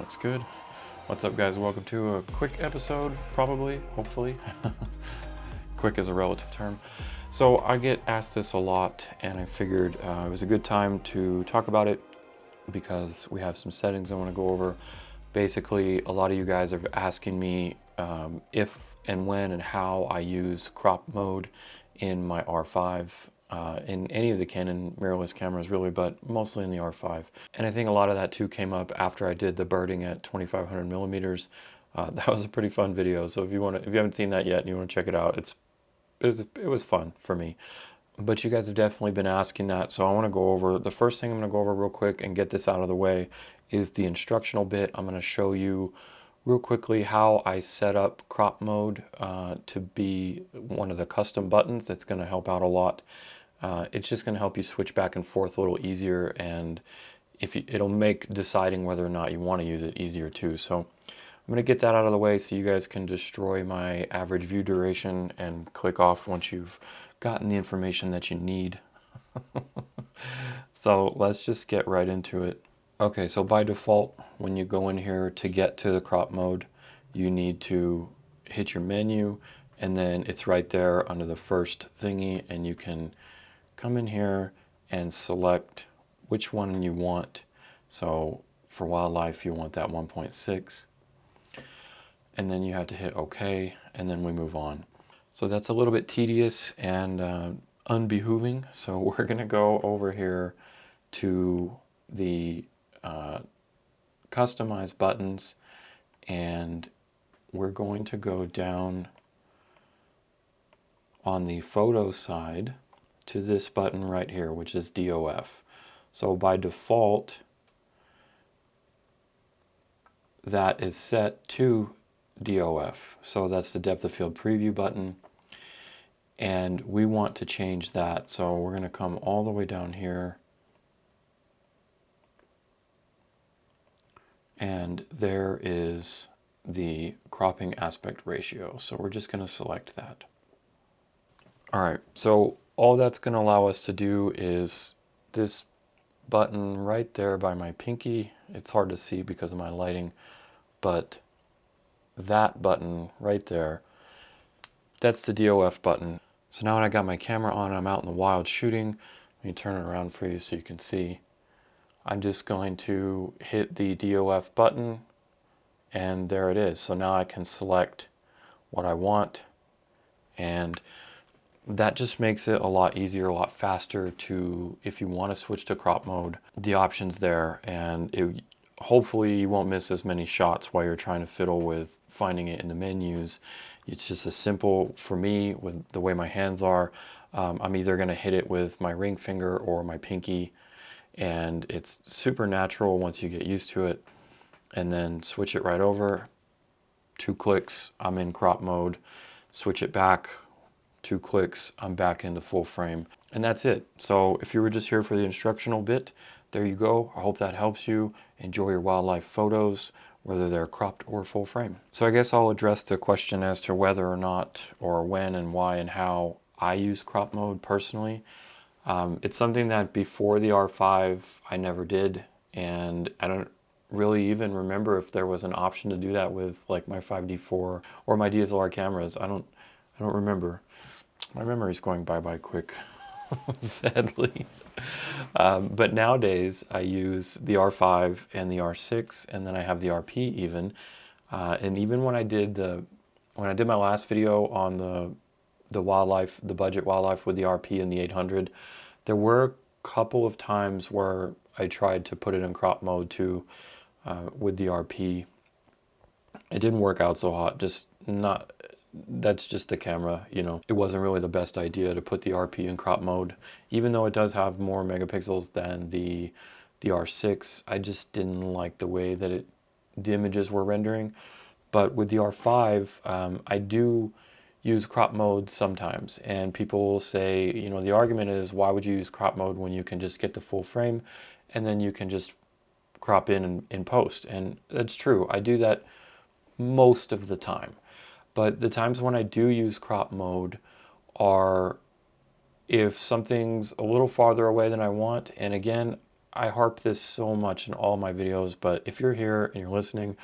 Looks good. What's up, guys? Welcome to a quick episode, probably, hopefully. Quick is a relative term. So I get asked this a lot, and I figured it was a good time to talk about it because we have some settings I want to go over. Basically, a lot of you guys are asking me if and when and how I use crop mode in my R5, in any of the Canon mirrorless cameras really, but mostly in the R5. And I think a lot of that too came up after I did the birding at 2500 millimeters. That was a pretty fun video, so if you haven't seen that yet and you want to check it out, it was fun for me. But you guys have definitely been asking that, so I want to go over, the first thing I'm going to go over real quick and get this out of the way is the instructional bit. I'm going to show you real quickly how I set up crop mode to be one of the custom buttons. That's going to help out a lot. It's just going to help you switch back and forth a little easier, and it'll make deciding whether or not you want to use it easier too. So I'm going to get that out of the way so you guys can destroy my average view duration and click off once you've gotten the information that you need. So let's just get right into it. Okay, so by default, when you go in here to get to the crop mode, you need to hit your menu, and then it's right there under the first thingy, and you can come in here and select which one you want. So for wildlife, you want that 1.6, and then you have to hit OK, and then we move on. So that's a little bit tedious and unbehooving, so we're going to go over here to the customize buttons, and we're going to go down on the photo side to this button right here, which is DOF. So by default, that is set to DOF. So that's the depth of field preview button, and we want to change that. So we're going to come all the way down here, and there is the cropping aspect ratio. So we're just going to select that. All right, so all that's going to allow us to do is this button right there by my pinky. It's hard to see because of my lighting, but that button right there, that's the DOF button. So now when I got my camera on, I'm out in the wild shooting. Let me turn it around for you so you can see. I'm just going to hit the DOF button, and there it is. So now I can select what I want, and that just makes it a lot easier, a lot faster to, if you want to switch to crop mode, the options there, and hopefully you won't miss as many shots while you're trying to fiddle with finding it in the menus. It's just as simple for me with the way my hands are. I'm either going to hit it with my ring finger or my pinky, and it's super natural once you get used to it, and then switch it right over. 2 clicks, I'm in crop mode. Switch it back, 2 clicks, I'm back into full frame, and that's it. So if you were just here for the instructional bit, there you go. I hope that helps you enjoy your wildlife photos, whether they're cropped or full frame. So I guess I'll address the question as to whether or not, or when and why and how I use crop mode personally. It's something that before the R5 I never did, and I don't really even remember if there was an option to do that with like my 5D4 or my DSLR cameras. I don't remember. My memory's going bye quick, sadly. But nowadays I use the R5 and the R6, and then I have the RP even. And even when I did my last video on the wildlife, the budget wildlife with the RP and the 800, there were a couple of times where I tried to put it in crop mode too, with the RP. It didn't work out so hot, that's just the camera, you know. It wasn't really the best idea to put the RP in crop mode, even though it does have more megapixels than the R6. I just didn't like the way that the images were rendering. But with the R5, I do use crop mode sometimes, and people will say, you know, the argument is, why would you use crop mode when you can just get the full frame and then you can just crop in post? And that's true. I do that most of the time. But the times when I do use crop mode are if something's a little farther away than I want, and again, I harp this so much in all my videos, but if you're here and you're listening,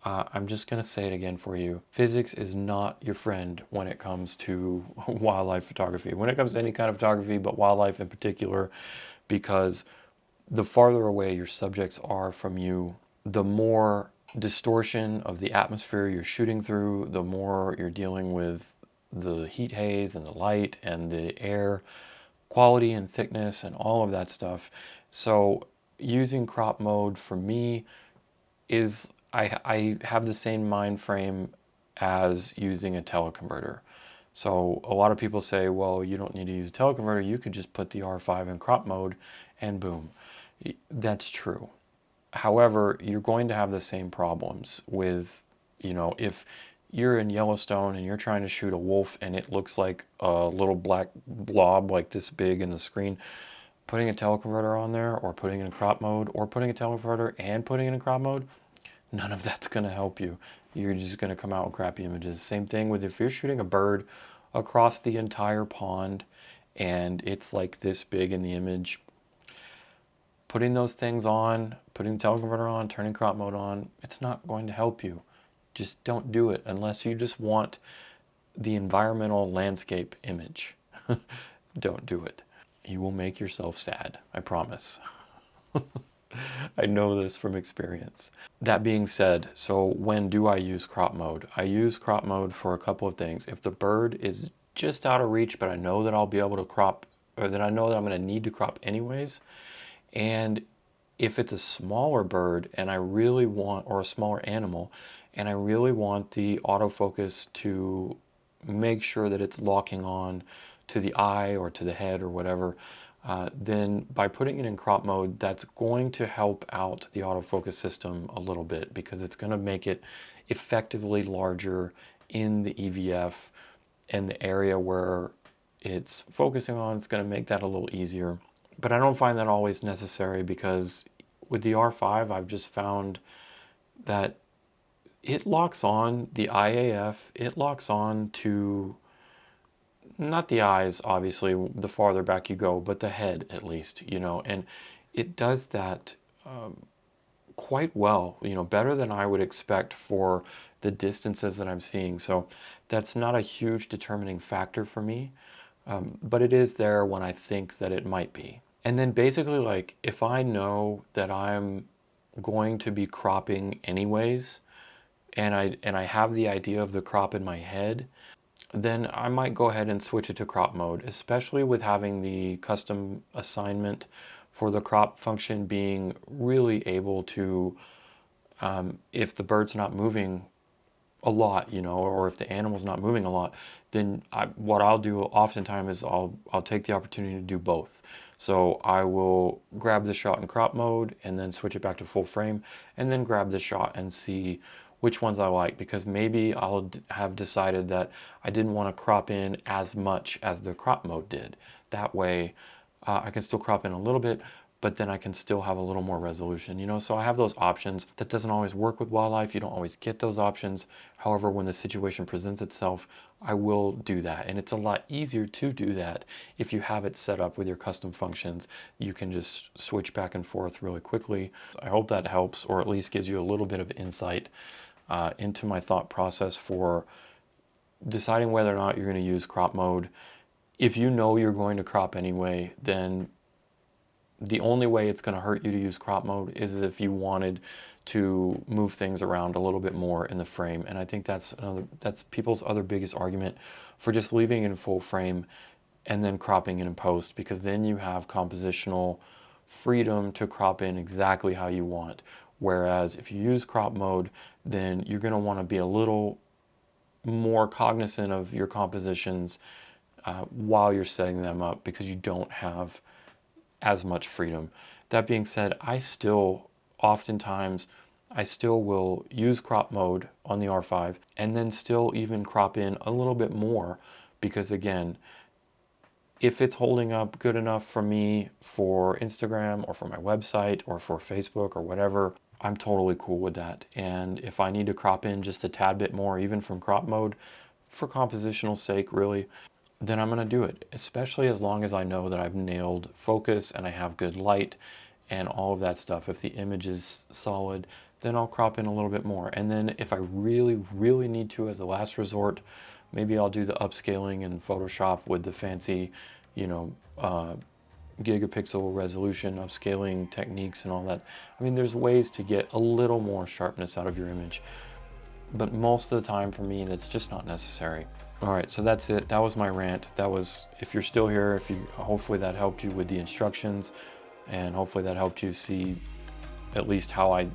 I'm just going to say it again for you. Physics is not your friend when it comes to wildlife photography, when it comes to any kind of photography, but wildlife in particular, because the farther away your subjects are from you, the more distortion of the atmosphere you're shooting through, the more you're dealing with the heat haze and the light and the air quality and thickness and all of that stuff. So using crop mode for me is, I have the same mind frame as using a teleconverter. So a lot of people say, well, you don't need to use a teleconverter, you could just put the R5 in crop mode and boom. That's true. However, you're going to have the same problems with, if you're in Yellowstone and you're trying to shoot a wolf and it looks like a little black blob like this big in the screen, putting a teleconverter on there or putting it in crop mode or putting a teleconverter and putting it in crop mode, none of that's going to help you. You're just going to come out with crappy images. Same thing with if you're shooting a bird across the entire pond and it's like this big in the image, putting those things on, putting the teleconverter on, turning crop mode on, it's not going to help you. Just don't do it unless you just want the environmental landscape image. Don't do it. You will make yourself sad, I promise. I know this from experience. That being said, so when do I use crop mode? I use crop mode for a couple of things. If the bird is just out of reach, but I know that I'll be able to crop, or that I know that I'm going to need to crop anyways, and if it's a smaller bird and I really want, or a smaller animal, and I really want the autofocus to make sure that it's locking on to the eye or to the head or whatever, then by putting it in crop mode, that's going to help out the autofocus system a little bit because it's going to make it effectively larger in the EVF and the area where it's focusing on. It's going to make that a little easier. But I don't find that always necessary because with the R5, I've just found that it locks on the IAF, it locks on to, not the eyes, obviously, the farther back you go, but the head at least, and it does that quite well, better than I would expect for the distances that I'm seeing. So that's not a huge determining factor for me, but it is there when I think that it might be. And then basically, like, if I know that I'm going to be cropping anyways, and I have the idea of the crop in my head, then I might go ahead and switch it to crop mode, especially with having the custom assignment for the crop function being really able to, if the bird's not moving a lot, or if the animal's not moving a lot, then what I'll do oftentimes is I'll take the opportunity to do both. So I will grab the shot in crop mode and then switch it back to full frame and then grab the shot and see which ones I like, because maybe I'll have decided that I didn't want to crop in as much as the crop mode did. That way I can still crop in a little bit, but then I can still have a little more resolution, so I have those options. That doesn't always work with wildlife. You don't always get those options. However, when the situation presents itself, I will do that. And it's a lot easier to do that if you have it set up with your custom functions. You can just switch back and forth really quickly. I hope that helps, or at least gives you a little bit of insight into my thought process for deciding whether or not you're going to use crop mode. If you know you're going to crop anyway, then the only way it's going to hurt you to use crop mode is if you wanted to move things around a little bit more in the frame. And I think that's people's other biggest argument for just leaving it in full frame and then cropping it in post, because then you have compositional freedom to crop in exactly how you want. Whereas if you use crop mode, then you're going to want to be a little more cognizant of your compositions while you're setting them up, because you don't have as much freedom. That being said, I still will use crop mode on the R5 and then still even crop in a little bit more, because again, if it's holding up good enough for me for Instagram or for my website or for Facebook or whatever, I'm totally cool with that. And if I need to crop in just a tad bit more, even from crop mode, for compositional sake really, then I'm going to do it, especially as long as I know that I've nailed focus and I have good light and all of that stuff. If the image is solid, then I'll crop in a little bit more. And then if I really, really need to as a last resort, maybe I'll do the upscaling in Photoshop with the fancy, you know, gigapixel resolution, upscaling techniques and all that. I mean, there's ways to get a little more sharpness out of your image, but most of the time for me, that's just not necessary. All right, so that's it. That was my rant. That was, if you're still here, hopefully that helped you with the instructions, and hopefully that helped you see at least how I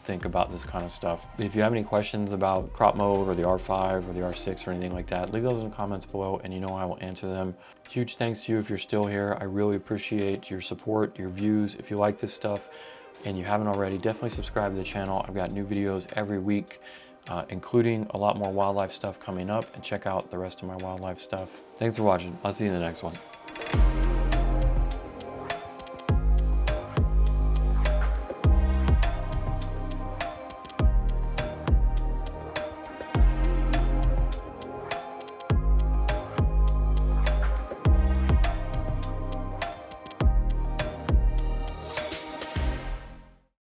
think about this kind of stuff. If you have any questions about crop mode or the R5 or the R6 or anything like that, leave those in the comments below and you know I will answer them. Huge thanks to you if you're still here. I really appreciate your support, your views. If you like this stuff and you haven't already, definitely subscribe to the channel. I've got new videos every week, including a lot more wildlife stuff coming up, and check out the rest of my wildlife stuff. Thanks for watching. I'll see you in the next one.